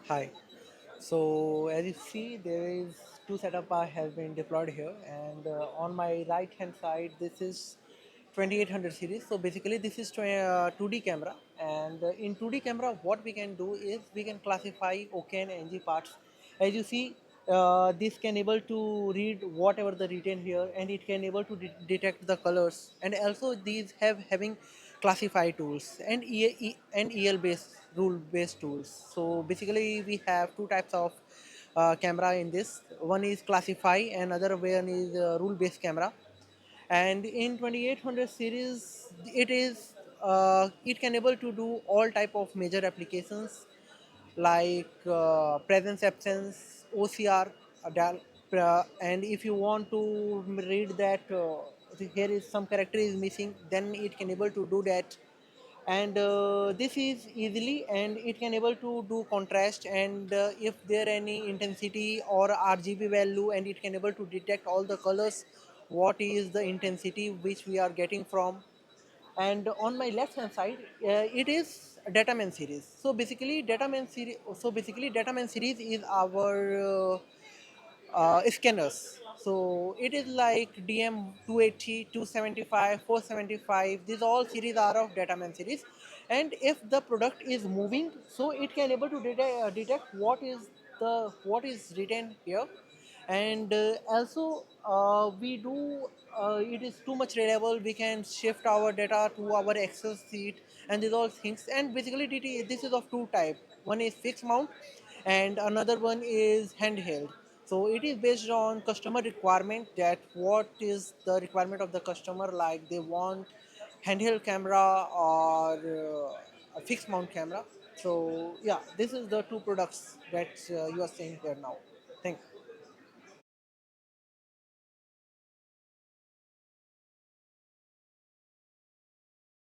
Hi. So as you see, there is two setup has been deployed here, and on my right hand side, this is 2800 series. So basically, this is 2D camera, and in 2D camera, what we can do is we can classify OK and NG parts. As you see, this can able to read whatever the written here, and it can able to detect the colors, and also these have having classify tools and and EL based rule based tools. So basically we have two types of camera in this. One is classify and other one is rule based camera. And in 2800 series it can able to do all type of major applications like presence absence OCR, and if you want to read that here is some character is missing, then it can able to do that. And this is easily, and it can able to do contrast, and if there any intensity or RGB value, and it can able to detect all the colors, what is the intensity which we are getting from. And on my left hand side, it is Dataman series. So basically Dataman series is our scanners. So it is like DM 280, 275, 475. These all series are of Dataman series. And if the product is moving, so it can able to detect what is written here. And also we do it is too much reliable. We can shift our data to our Excel sheet and these all things. And basically this is of two type. One is fixed mount and another one is handheld. So it is based on customer requirement, that what is the requirement of the customer, like they want handheld camera or a fixed mount camera. So yeah, this is the two products that you are seeing here now. Thank you.